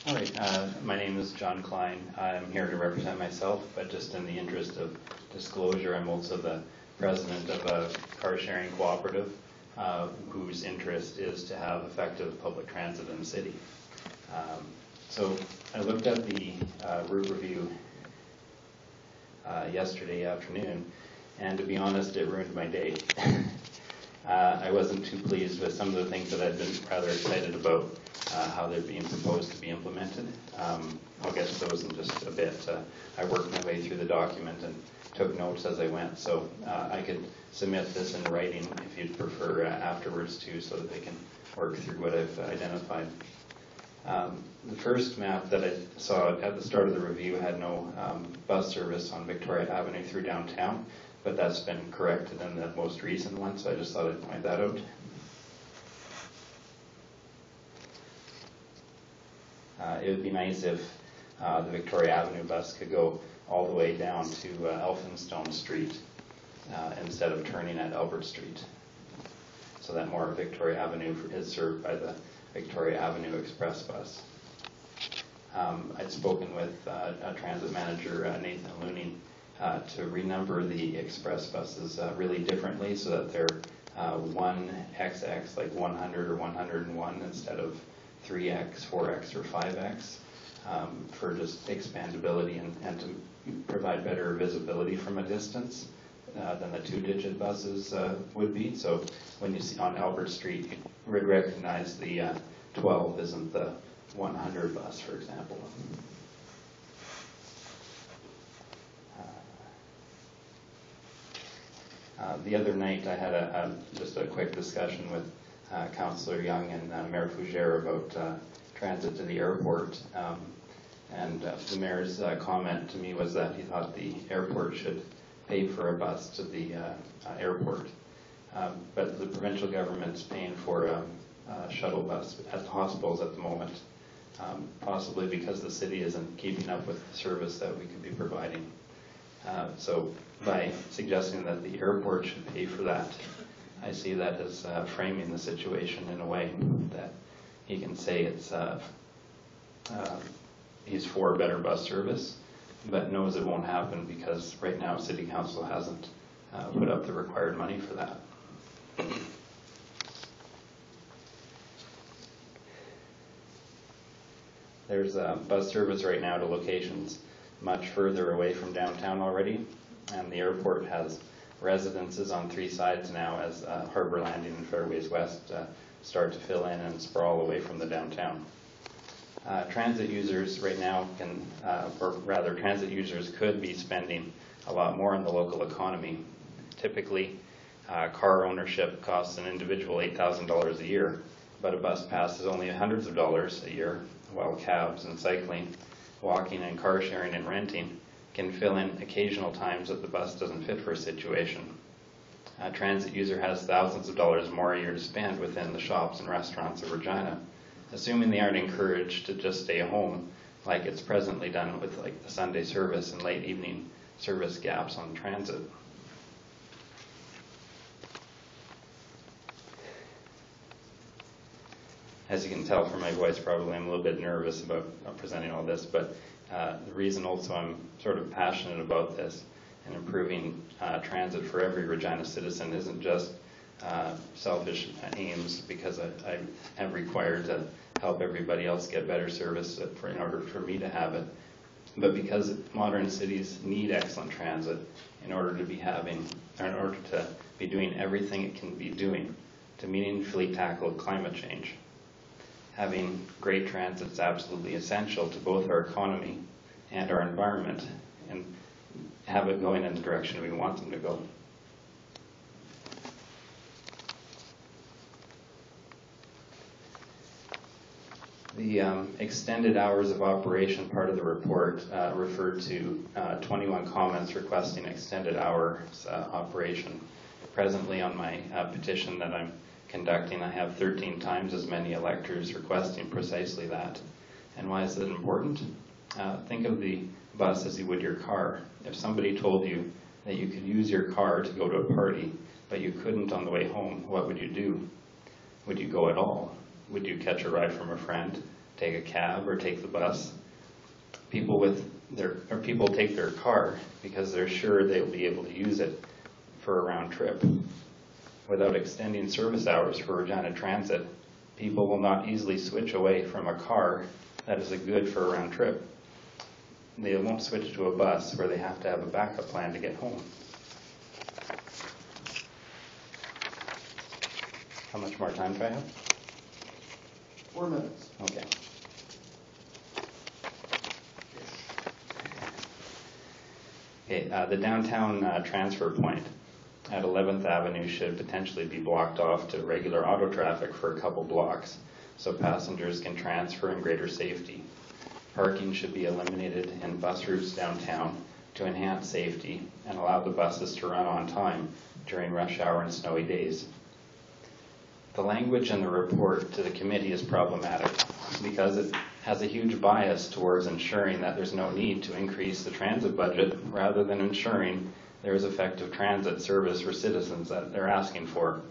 All right, my name is John Klein. I'm here to represent myself, but just in the interest of disclosure, I'm also the president of a car sharing cooperative whose interest is to have effective public transit in the city. So I looked at the route review yesterday afternoon, and to be honest, it ruined my day. I wasn't too pleased with some of the things that I've been rather excited about, how they're being proposed to be implemented. I'll get to those in just a bit. I worked my way through the document and took notes as I went, so I could submit this in writing if you'd prefer afterwards too, so that they can work through what I've identified. The first map that I saw at the start of the review had no bus service on Victoria Avenue through downtown, but that's been corrected in the most recent one, so I just thought I'd point that out. It would be nice if the Victoria Avenue bus could go all the way down to Elphinstone Street instead of turning at Albert Street, so that more of Victoria Avenue is served by the Victoria Avenue Express bus. I'd spoken with transit manager Nathan Looney to renumber the express buses really differently, so that they're 1XX, like 100 or 101, instead of 3X, 4X, or 5X, for just expandability and to provide better visibility from a distance than the two-digit buses would be. So when you see on Albert Street, you would recognize the 12 isn't the 100 bus, for example. The other night I had just a quick discussion with Councillor Young and Mayor Fougere about transit to the airport, and the mayor's comment to me was that he thought the airport should pay for a bus to the airport, but the provincial government's paying for a shuttle bus at the hospitals at the moment, possibly because the city isn't keeping up with the service that we could be providing. So by suggesting that the airport should pay for that, I see that as framing the situation in a way that he can say it's he's for better bus service, but knows it won't happen because right now City Council hasn't put up the required money for that. There's bus service right now to locations much further away from downtown already, and the airport has residences on 3 sides now as Harbour Landing and Fairways West start to fill in and sprawl away from the downtown. Transit users right now can, or rather transit users could be spending a lot more in the local economy. Typically, car ownership costs an individual $8,000 a year, but a bus pass is only hundreds of dollars a year, while cabs and cycling, walking and car sharing and renting can fill in occasional times that the bus doesn't fit for a situation. A transit user has thousands of dollars more a year to spend within the shops and restaurants of Regina, assuming they aren't encouraged to just stay home like it's presently done with like the Sunday service and late evening service gaps on transit. As you can tell from my voice, probably I'm a little bit nervous about presenting all this, but the reason also I'm sort of passionate about this and improving transit for every Regina citizen isn't just selfish aims because I am required to help everybody else get better service in order for me to have it, but because modern cities need excellent transit in order to be doing everything it can be doing to meaningfully tackle climate change. Having great transit is absolutely essential to both our economy and our environment, and have it going in the direction we want them to go. The extended hours of operation part of the report referred to 21 comments requesting extended hours operation. Presently on my petition that I'm conducting, I have 13 times as many electors requesting precisely that. And why is that important? Think of the bus as you would your car. If somebody told you that you could use your car to go to a party, but you couldn't on the way home, what would you do? Would you go at all? Would you catch a ride from a friend take a cab or take the bus. People take their car because they're sure they'll be able to use it for a round trip. Without extending service hours for Regina Transit, people will not easily switch away from a car that is a good for a round trip. They won't switch to a bus where they have to have a backup plan to get home. How much more time do I have? 4 minutes. Okay. Okay, the downtown transfer point at 11th Avenue should potentially be blocked off to regular auto traffic for a couple blocks so passengers can transfer in greater safety. Parking should be eliminated in bus routes downtown to enhance safety and allow the buses to run on time during rush hour and snowy days. The language in the report to the committee is problematic because it has a huge bias towards ensuring that there's no need to increase the transit budget rather than ensuring there is effective transit service for citizens that they're asking for.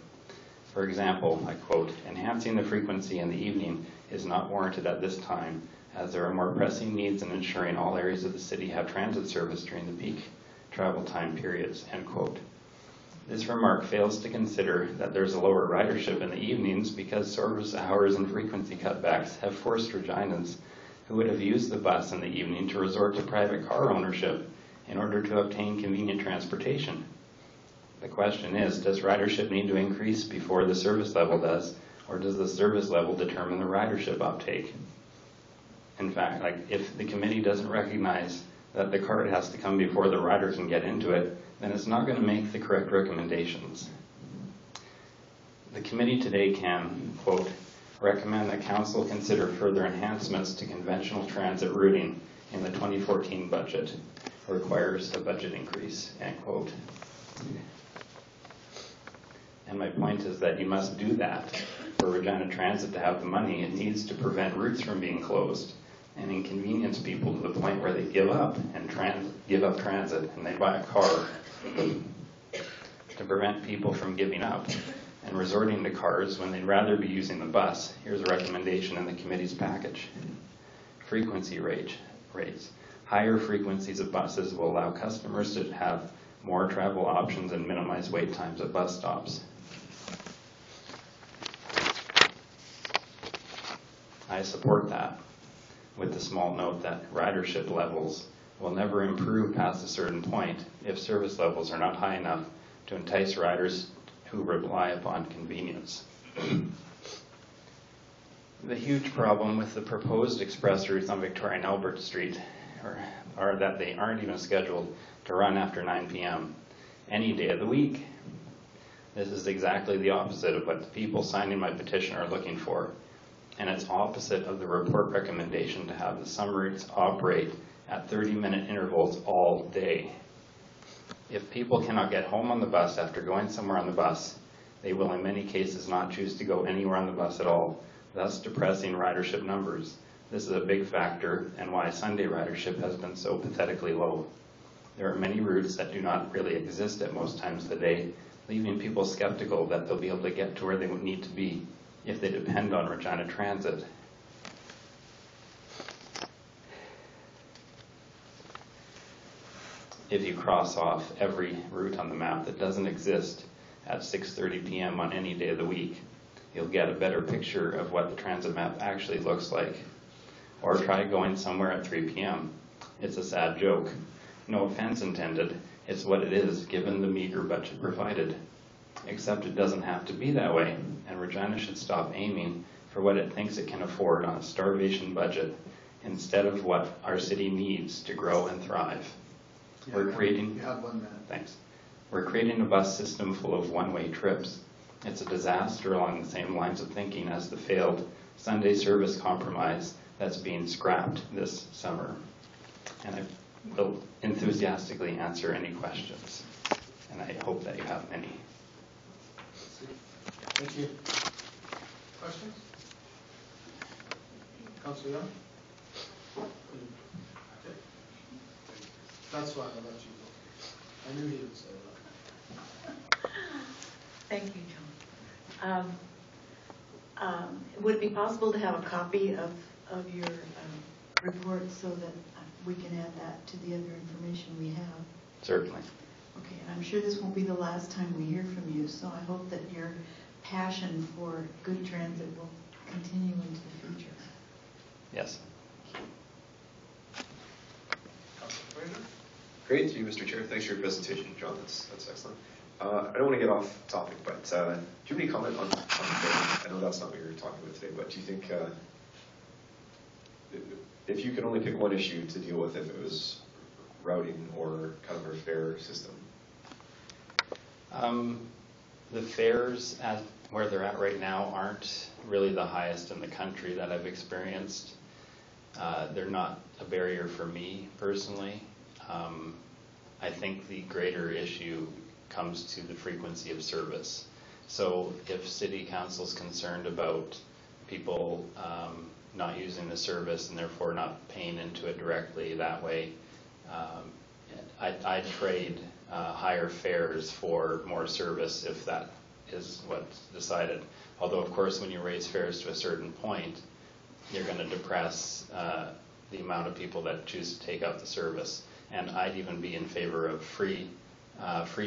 For example, I quote, "Enhancing the frequency in the evening is not warranted at this time, as there are more pressing needs in ensuring all areas of the city have transit service during the peak travel time periods," end quote. This remark fails to consider that there's a lower ridership in the evenings because service hours and frequency cutbacks have forced Reginans who would have used the bus in the evening to resort to private car ownership in order to obtain convenient transportation. The question is, does ridership need to increase before the service level does, or does the service level determine the ridership uptake? In fact, if the committee doesn't recognize that the cart has to come before the rider can get into it, then it's not going to make the correct recommendations. The committee today can, quote, "recommend that council consider further enhancements to conventional transit routing in the 2014 budget. Requires a budget increase," end quote. And my point is that you must do that for Regina Transit to have the money. It needs to prevent routes from being closed and inconvenience people to the point where they give up transit and they buy a car. To prevent people from giving up and resorting to cars when they'd rather be using the bus, here's a recommendation in the committee's package. Frequency rates. Higher frequencies of buses will allow customers to have more travel options and minimize wait times at bus stops. I support that, with the small note that ridership levels will never improve past a certain point if service levels are not high enough to entice riders who rely upon convenience. The huge problem with the proposed express routes on Victoria and Albert Street are that they aren't even scheduled to run after 9 p.m. any day of the week. This is exactly the opposite of what the people signing my petition are looking for. And it's opposite of the report recommendation to have the some routes operate at 30-minute intervals all day. If people cannot get home on the bus after going somewhere on the bus, they will in many cases not choose to go anywhere on the bus at all, thus depressing ridership numbers. This is a big factor and why Sunday ridership has been so pathetically low. There are many routes that do not really exist at most times of the day, leaving people skeptical that they'll be able to get to where they would need to be if they depend on Regina Transit. If you cross off every route on the map that doesn't exist at 6:30 p.m. on any day of the week, you'll get a better picture of what the transit map actually looks like. Or try going somewhere at 3 p.m. It's a sad joke. No offense intended, it's what it is given the meager budget provided. Except it doesn't have to be that way, and Regina should stop aiming for what it thinks it can afford on a starvation budget instead of what our city needs to grow and thrive. You We're creating... You have 1 minute. Thanks. We're creating a bus system full of one-way trips. It's a disaster along the same lines of thinking as the failed Sunday service compromise that's being scrapped this summer. And I will enthusiastically answer any questions, and I hope that you have many. Thank you. Questions? Councillor Young? Okay. That's why I let you go. I knew he would say that. Thank you, John. Would it be possible to have a copy of of your report so that we can add that to the other information we have? Certainly. Okay, and I'm sure this won't be the last time we hear from you, so I hope that your passion for good transit will continue into the future. Yes. Great, to you, Mr. Chair. Thanks for your presentation, John. That's excellent. I don't want to get off topic, but do you have any comment on the fair? I know that's not what you're talking about today, but do you think if you could only pick one issue to deal with, if it was routing or kind of our fare system? The fares where they're at right now aren't really the highest in the country that I've experienced. They're not a barrier for me personally. I think the greater issue comes to the frequency of service. So if City Council's concerned about people not using the service and therefore not paying into it directly that way, I'd trade higher fares for more service if that is what's decided. Although of course when you raise fares to a certain point, you're going to depress the amount of people that choose to take up the service. And I'd even be in favor of free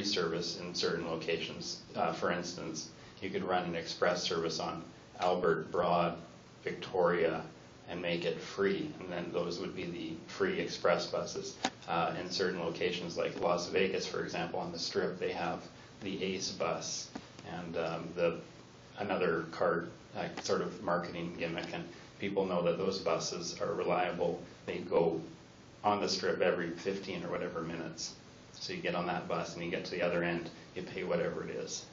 service in certain locations. For instance, you could run an express service on Albert, Broad, Victoria, and make it free, and then those would be the free express buses. In certain locations like Las Vegas, for example, on the Strip, they have the Ace bus and another card sort of marketing gimmick, and people know that those buses are reliable. They go on the Strip every 15 or whatever minutes. So you get on that bus and you get to the other end, you pay whatever it is.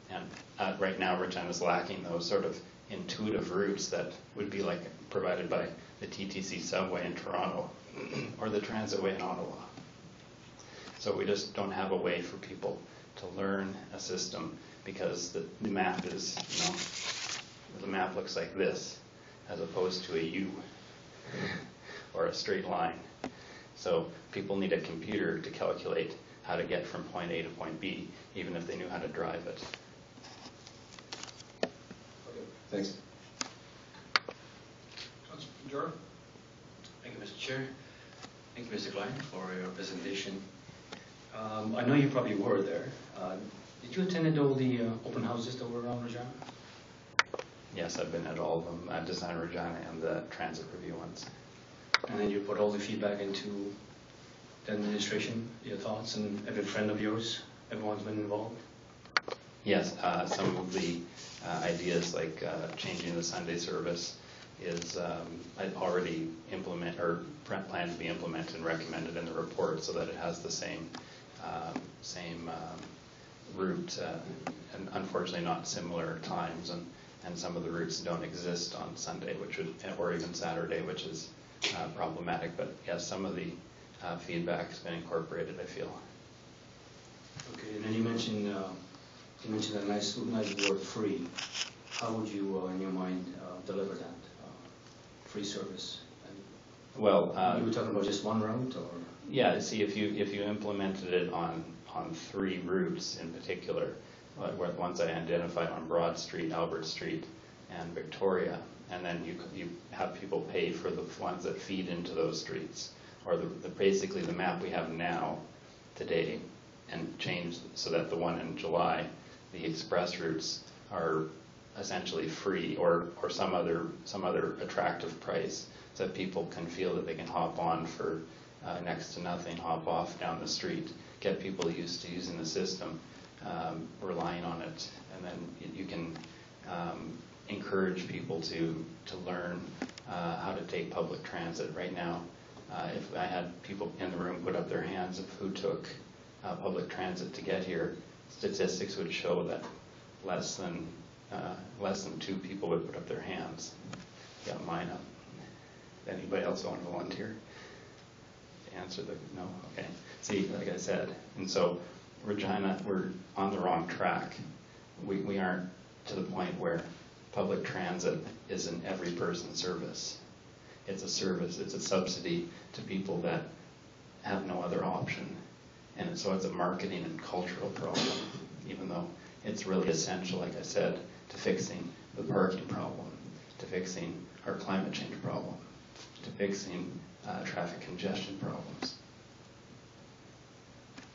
And right now Regina's lacking those sort of intuitive routes that would be like provided by the TTC subway in Toronto or the Transitway in Ottawa. So we just don't have a way for people to learn a system because the map is, the map looks like this as opposed to a U or a straight line. So people need a computer to calculate how to get from point A to point B, even if they knew how to drive it. Okay, thanks. Councilor Jordan? Thank you, Mr. Chair. Thank you, Mr. Klein, for your presentation. I know you probably were there. Did you attend all the open houses that were around Regina? Yes, I've been at all of them, Design Regina and the transit review ones. And then you put all the feedback into the administration, your thoughts, and every friend of yours, everyone's been involved? Yes, some of the ideas like changing the Sunday service is already planned to be implemented and recommended in the report so that it has the same route, and unfortunately not similar times, and some of the routes don't exist on Sunday, or even Saturday, which is problematic. But yes, some of the feedback has been incorporated, I feel. Okay, and then you mentioned that nice word, free. How would you, in your mind, deliver that free service? Well, you were talking about just one route, or? Yeah. See, if you implemented it on 3 routes in particular, ones I identified on Broad Street, Albert Street, and Victoria, and then you have people pay for the ones that feed into those streets, or basically the map we have now today, and change so that the one in July, the express routes are essentially free, or some other attractive price, so that people can feel that they can hop on for next to nothing, hop off down the street, get people used to using the system, relying on it, and then you can encourage people to learn how to take public transit. Right now, if I had people in the room put up their hands of who took public transit to get here, statistics would show that less than 2 people would put up their hands. Got mine up. Anybody else want to volunteer to answer the no? Okay. See, like I said, and so Regina, we're on the wrong track. We aren't to the point where public transit is an every person service. It's a service, it's a subsidy to people that have no other option. And so it's a marketing and cultural problem, even though it's really essential, like I said, to fixing the parking problem, to fixing our climate change problem, to fixing traffic congestion problems.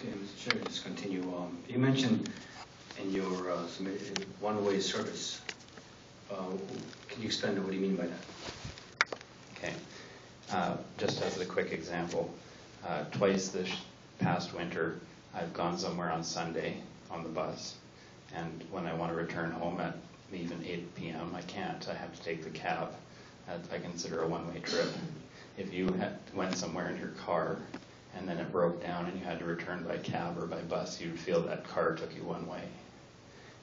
Okay, Mr. Chair, just continue. You mentioned in your one-way service. Can you explain what do you mean by that? Okay, just as a quick example, twice this past winter, I've gone somewhere on Sunday on the bus, and when I want to return home at even 8 p.m., I can't. I have to take the cab. I consider a one-way trip. If you went somewhere in your car and then it broke down and you had to return by cab or by bus, you'd feel that car took you one way.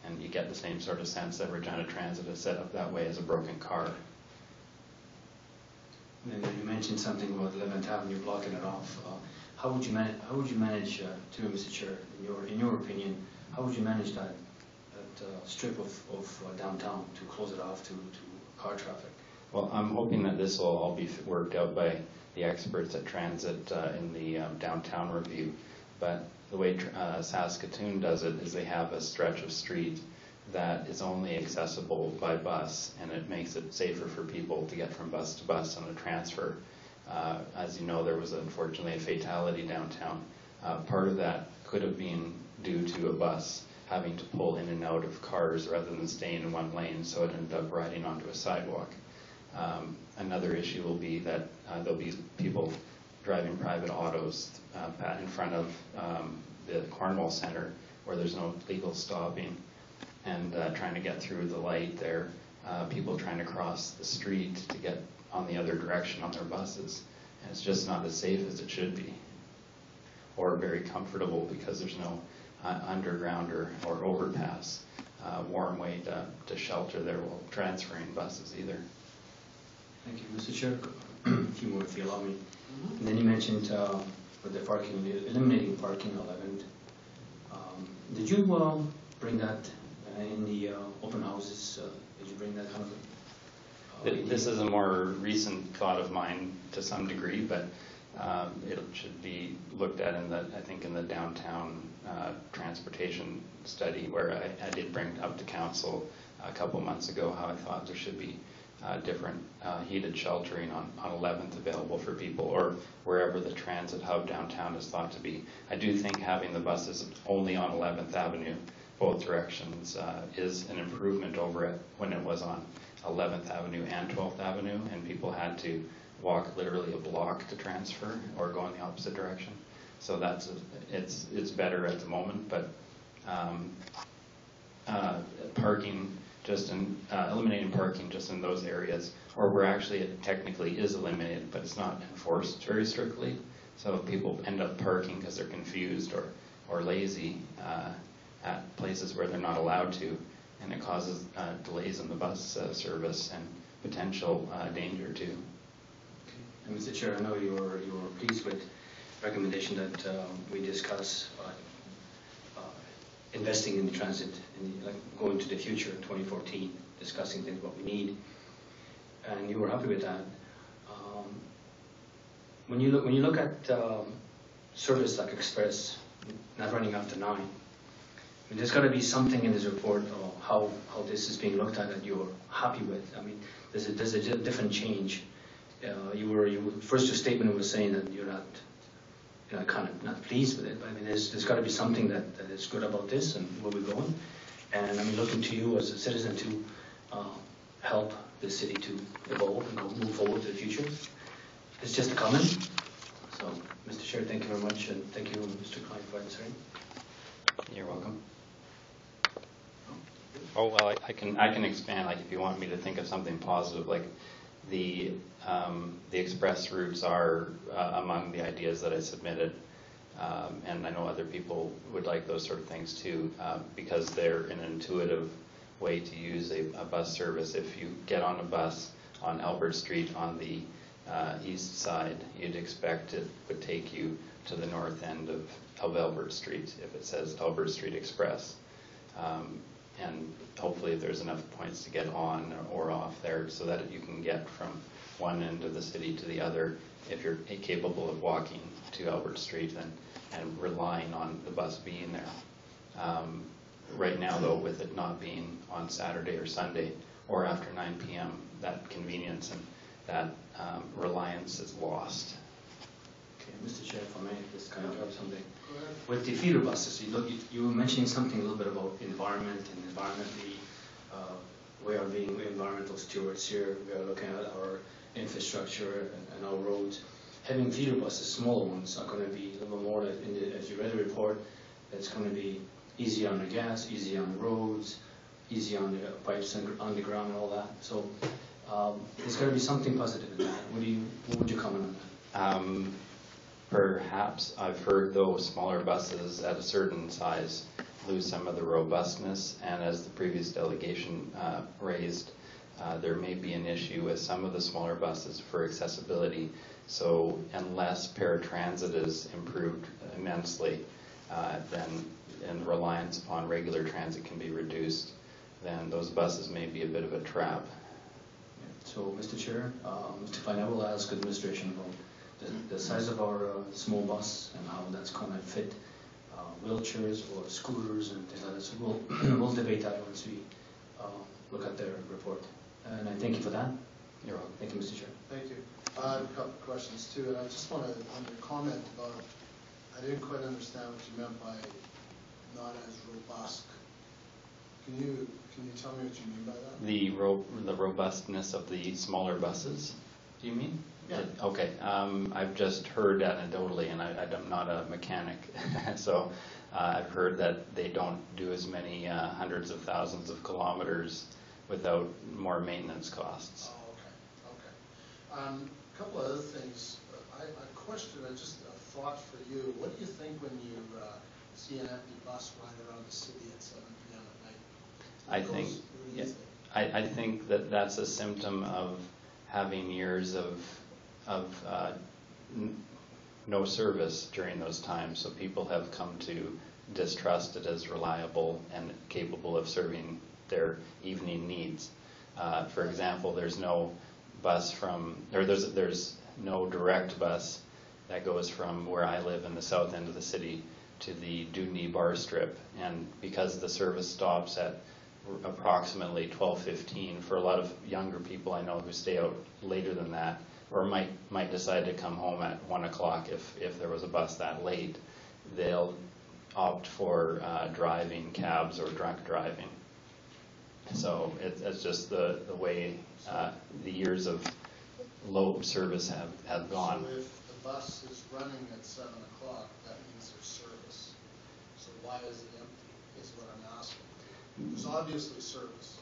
And you get the same sort of sense that Regina Transit is set up that way as a broken car. And then you mentioned something about 11th Avenue blocking it off. How would you manage, to Mr. Chair, in your opinion, how would you manage that strip of downtown to close it off to car traffic? Well, I'm hoping that this will all be worked out by the experts at Transit in the downtown review. But the way Saskatoon does it is they have a stretch of street that is only accessible by bus, and it makes it safer for people to get from bus to bus on a transfer. As you know, there was unfortunately a fatality downtown. Part of that could have been due to a bus having to pull in and out of cars rather than staying in one lane, so it ended up riding onto a sidewalk. Another issue will be that there'll be people driving private autos in front of the Cornwall Centre where there's no legal stopping, and trying to get through the light there, people trying to cross the street to get on the other direction on their buses. And it's just not as safe as it should be, or very comfortable because there's no underground or overpass, warm way to shelter there while transferring buses either. Thank you, Mr. Chair. A few more, if you allow me. And then you mentioned with the parking, eliminating parking 11th. Did you bring that in the open houses? Did you bring that kind of? This is a more recent thought of mine to some degree, but it should be looked at in the downtown transportation study, where I did bring up to council a couple months ago how I thought there should be different heated sheltering on 11th available for people, or wherever the transit hub downtown is thought to be. I do think having the buses only on 11th Avenue, both directions, is an improvement over it when it was on 11th Avenue and 12th Avenue, and people had to walk literally a block to transfer or go in the opposite direction. So it's better at the moment, but parking just in eliminating parking just in those areas, or where actually it technically is eliminated, but it's not enforced very strictly. So people end up parking because they're confused or lazy at places where they're not allowed to, and it causes delays in the bus service and potential danger too. And Mr. Chair, I know you were pleased with the recommendation that we discuss investing in the transit, and going to the future in 2014, discussing things what we need, and you were happy with that. When you look at service like Express not running after 9, I mean, there's got to be something in this report or how this is being looked at that you're happy with. I mean, there's a different change. First your statement was saying that you're not. Kind of not pleased with it, but I mean, there's got to be something that is good about this and where we're going. And I'm looking to you as a citizen to help the city to evolve and move forward to the future. It's just a comment. So, Mr. Chair, thank you very much, and thank you, Mr. Klein, for answering. You're welcome. Oh well, I can expand. Like if you want me to think of something positive, like the express routes are among the ideas that I submitted, and I know other people would like those sort of things too, because they're an intuitive way to use a bus service. If you get on a bus on Albert Street on the east side, you'd expect it would take you to the north end of Albert Street if it says Albert Street Express. And hopefully there's enough points to get on or off there so that you can get from one end of the city to the other if you're capable of walking to Albert Street and relying on the bus being there. Right now though, with it not being on Saturday or Sunday or after 9 p.m., that convenience and that reliance is lost. Okay, Mr. Chair, if I may, just kind of drop something. Go ahead. With the feeder buses, you were mentioning something a little bit about environment and environmentally, we are being environmental stewards here. We are looking at our infrastructure and our roads. Having feeder buses, smaller ones, are going to be a little more, as you read the report, it's going to be easy on the gas, easy on the roads, easy on the pipes underground and all that. So there's got to be something positive in that. What would you comment on that? Perhaps I've heard those smaller buses at a certain size lose some of the robustness, and as the previous delegation raised, there may be an issue with some of the smaller buses for accessibility. So unless paratransit is improved immensely, and reliance upon regular transit can be reduced, then those buses may be a bit of a trap. So, Mr. Chair, Mr. Klein, I will ask administration about the size of our small bus and how that's going to fit wheelchairs or scooters and things like that. So we'll debate that once we look at their report. And I thank you for that. You're welcome. Thank you, Mr. Chair. Thank you. I have a couple of questions too, and I just want to comment about, I didn't quite understand what you meant by not as robust. Can you tell me what you mean by that? The robustness of the smaller buses, do you mean? Yeah. Okay. I've just heard anecdotally, and I'm not a mechanic, so I've heard that they don't do as many hundreds of thousands of kilometers without more maintenance costs. Oh, okay. A couple of other things. A question, just a thought for you. What do you think when you see an empty bus ride around the city at 7 p.m. at night? I think that that's a symptom of having years of no service during those times. So people have come to distrust it as reliable and capable of serving their evening needs. For example, there's no bus there's no direct bus that goes from where I live in the south end of the city to the Dewdney bar strip, and because the service stops at approximately 12:15, for a lot of younger people I know who stay out later than that, or might decide to come home at 1 o'clock if there was a bus that late, they'll opt for driving cabs or drunk driving. So it's just the way the years of low service have gone. So if the bus is running at 7 o'clock, that means there's service. So why is it empty, is what I'm asking. There's obviously service.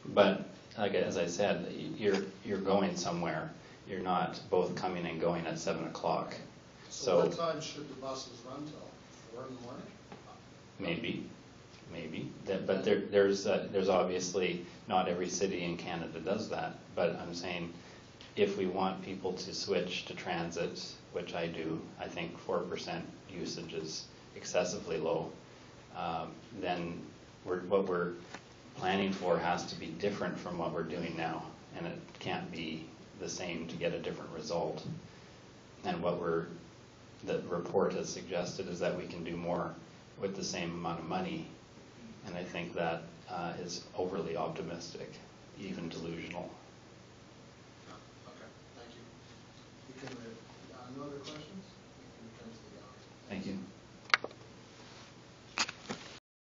But like as I said, you're going somewhere. You're not both coming and going at 7 o'clock. So what time should the buses run till? 4 in the morning? Maybe. But there's obviously not every city in Canada does that. But I'm saying, if we want people to switch to transit, which I do, I think 4% usage is excessively low. Then what we're planning for has to be different from what we're doing now, and it can't be the same to get a different result. And the report has suggested is that we can do more with the same amount of money, and I think that is overly optimistic, even delusional.